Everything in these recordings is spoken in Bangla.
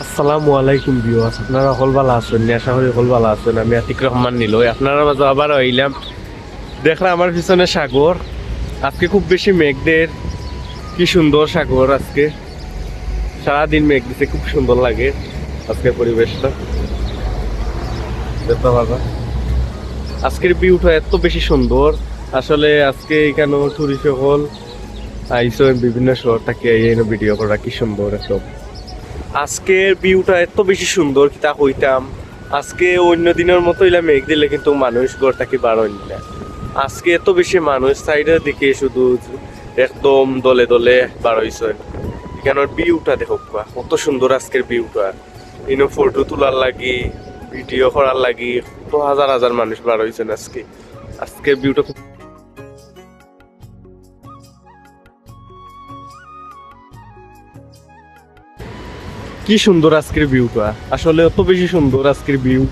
আসসালামু আলাইকুম ভিউয়ার্স, আপনারা হল ভালো আছেন? আশা করি হল ভালো আছেন। আমি আতিক রহমান নিল আপনারা মাঝে আবার আইলাম। দেখলাম আমার পিছনে সাগর। আজকে খুব বেশি মেঘদের, কি সুন্দর সাগর। আজকে সারাদিন মেঘ দিছে, খুব সুন্দর লাগে আজকে পরিবেশটা দেখতে পাবা। আজকের ভিউটা এত বেশি সুন্দর। আসলে আজকে এখানে টুরিস্ট সকল আইসো বিভিন্ন শহর থেকে ভিডিও করা, কি সুন্দর সব। আজকের ভিউটা এত বেশি সুন্দর কি তা হইতাম। আজকে অন্য দিনের মতো ইলা মেঘ দিলে কিন্তু মানুষ ঘর থাকি বার হইল না। আজকে এত বেশি মানুষ সাইডের দিকে শুধু একদম দলে দলে বার হইছে। এখানের ভিউটা দেখো কত সুন্দর আজকের ভিউটা। ইনো ফটো তোলার লাগি, ভিডিও করার লাগি কত হাজার হাজার মানুষ বার হইছেন আজকে। আজকের ভিউটা খুব কি সুন্দর আজকের ভিউটা। আসলে এত বেশি সুন্দর আজকের ভিউ।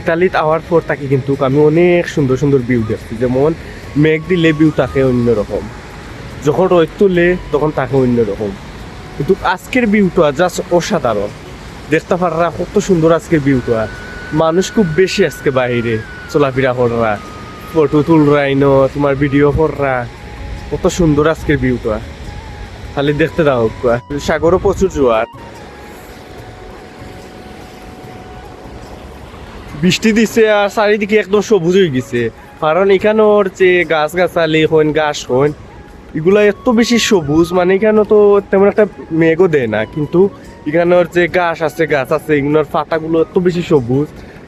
ইতালিতে আওয়ার পর তাকে কিন্তু আমি অনেক সুন্দর সুন্দর ভিউ দেখছি। যেমন মেঘ দিলে ভিউ থাকে অন্যরকম, যখন রোদ তুলে তখন তাকে অন্যরকম। কিন্তু আজকের ভিউটা জাস্ট অসাধারণ। দেখতে পাররা কত সুন্দর আজকের ভিউটা। মানুষ খুব বেশি আজকে বাইরে চলাফেরা কররা, ফটো তুলরা, ইনো তোমার ভিডিও কররা। কত সুন্দর আজকের ভিউটা, খালি দেখতে দাও। সাগরও প্রচুর জোয়ার। বৃষ্টি দিছে আর চারিদিকে একদম সবুজ হয়ে গেছে। কারণ এখানোর যে গাছ গাছালি হইন, ঘাস হইন, এগুলা এত বেশি সবুজ। মানে এখানে তো তেমন একটা মেঘও দেয় না, কিন্তু এখানোর যে গাছ আছে এগুলোর পাতাগুলো এত বেশি সবুজ,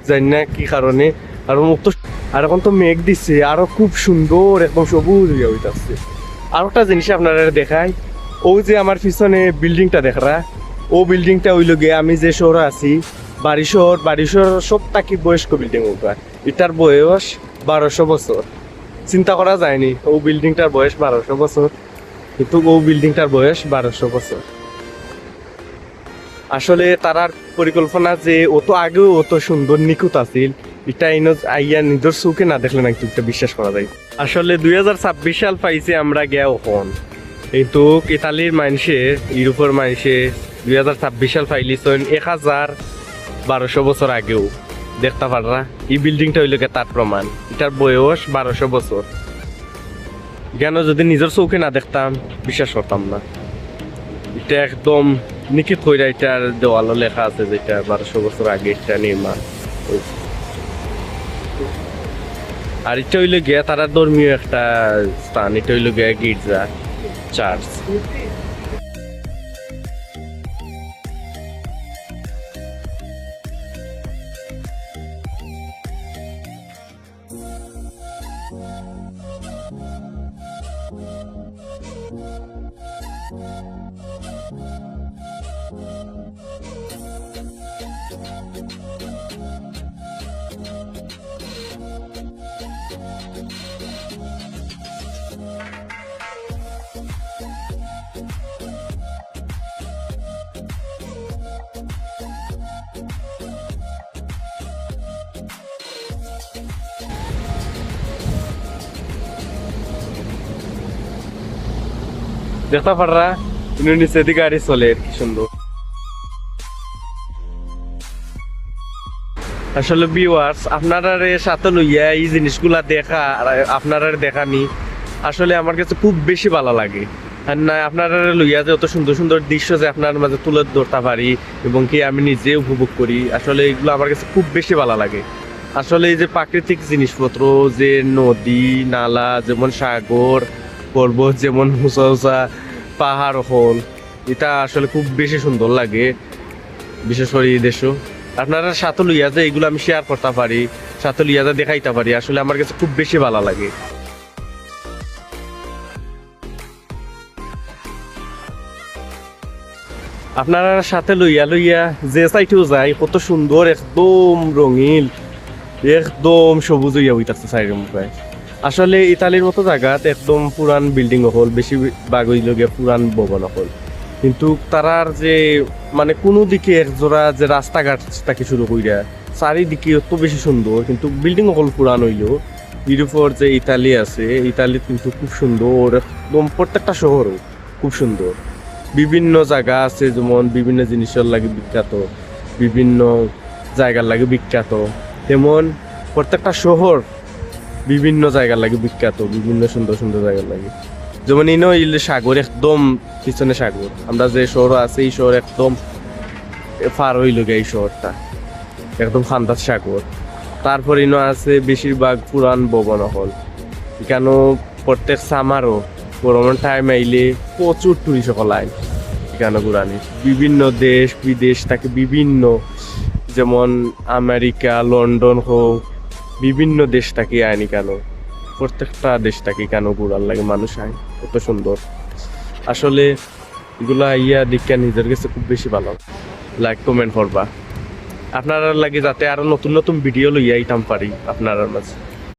জানি না কি কারণে। আর মুক্ত আর এখন তো মেঘ দিছে, আরো খুব সুন্দর একদম সবুজ হয়ে হইতাছে। আর একটা জিনিস আপনারা দেখাই, ওই যে আমার পিছনে বিল্ডিংটা দেখরা, ও বিল্ডিংটা হইল গিয়ে আমি যে শহরে আছি বাড়িশহর সব থাকি বয়স্ক বিল্ডিং। ওটা এটার বয়স 1200 বছর। চিন্তা করা যায়নি ও বিল্ডিংটার বয়স 1200 বছর, কিন্তু ও বিল্ডিংটার বয়স 1200 বছর। আসলে তারার পরিকল্পনা যে অত আগেও অত সুন্দর নিখুঁত আছিল, এটা আইয়া নিজের চোখে না দেখলে না কিন্তু এটা বিশ্বাস করা যায়। আসলে 2026 সাল পাইছে আমরা গিয়া ওখন, কিন্তু ইতালির মানুষে, ইউরোপের মানুষে 2026 সাল পাইলিছেন 1200 বছর আগেও। দেখতে পাররা এই বিল্ডিংটা হইল তার প্রমাণ। এটার বয়স 1200 বছর। কেন যদি নিজের চোখে না দেখতাম বিশ্বাস করতাম না। এটা একদম নিখুঁত কইরা এটার দেওয়ালও লেখা আছে যেটা 1200 বছর আগে এটা নির্মাণ হয়েছে। আর এটা হইল গিয়া তারা ধর্মীয় একটা স্থান। এটা হইল গিয়া গির্জা, চার্চ। দেখতে পাররা নিচে দিকে গাড়ি চলে কি সুন্দর। আসলে ভিউয়ার্স আপনারা সাথে লইয়া এই জিনিসগুলা দেখা আর আপনারা দেখানি আসলে আমার কাছে খুব বেশি ভালো লাগে। আর না আপনারা লইয়া যে অত সুন্দর সুন্দর দৃশ্য যে আপনার মাঝে তুলে ধরতে পারি এবং কি আমি নিজে উপভোগ করি, আসলে এগুলো আমার কাছে খুব বেশি ভালো লাগে। আসলে এই যে প্রাকৃতিক জিনিসপত্র, যে নদী নালা, যেমন সাগর পর্বত, যেমন উঁচা উঁচা পাহাড় হল, এটা আসলে খুব বেশি সুন্দর লাগে। বিশেষ করে এই দেশও আপনারা সাথে লইয়া যে এগুলো আমি শেয়ার করতে পারি, সাথে লইয়া যে দেখাইতে পারি, আসলে আমার কাছে খুব বেশি ভালো লাগে। আপনারা সাথে লইয়া লইয়া যে সাইটেও যায় কত সুন্দর, একদম রঙিন, একদম সবুজ হইয়া হইতাছে সাইডের মুখে। আসলে ইতালির মতো জায়গাত একদম পুরান বিল্ডিং হল, বেশি বাগ হইল গিয়া পুরান ভবন হল, কিন্তু তারার যে মানে কোনো দিকে একজোড়া যে রাস্তাঘাট থেকে শুরু কইরা চারিদিকে এত বেশি সুন্দর, কিন্তু বিল্ডিং হল পুরান হইলো। এর উপর যে ইতালি আছে, ইতালি কিন্তু খুব সুন্দর, একদম প্রত্যেকটা শহরও খুব সুন্দর। বিভিন্ন জায়গা আছে, যেমন বিভিন্ন জিনিসের লাগে বিখ্যাত, বিভিন্ন জায়গার লাগে বিখ্যাত, তেমন প্রত্যেকটা শহর বিভিন্ন জায়গার লাগে বিখ্যাত, বিভিন্ন সুন্দর সুন্দর জায়গার লাগে। যেমন ইনো ইলে সাগর, একদম পিছনে সাগর, আমরা যে শহর আছে এই শহর একদম পার হইল গে, এই শহরটা একদম খান্দার সাগর। তারপর ইনো আছে বেশিরভাগ পুরান ভবন হল, এখানেও প্রত্যেক সামারও গরমের টাইম আইলে প্রচুর টুরিস্ট সকল আয় এখানে ঘুরানি, বিভিন্ন দেশ বিদেশ থাকে, বিভিন্ন যেমন আমেরিকা লন্ডন হোক, বিভিন্ন দেশ থেকে আয়নি কেন, প্রত্যেকটা দেশ থেকে কেন ঘুরার লাগে মানুষ আয়, কত সুন্দর। আসলে এগুলা ইয়া দেখে নিজের কাছে খুব বেশি ভালো। লাইক কমেন্ট করবা আপনারা লাগে, যাতে আরো নতুন নতুন ভিডিও লইয়া আইতাম পারি আপনার মাঝে।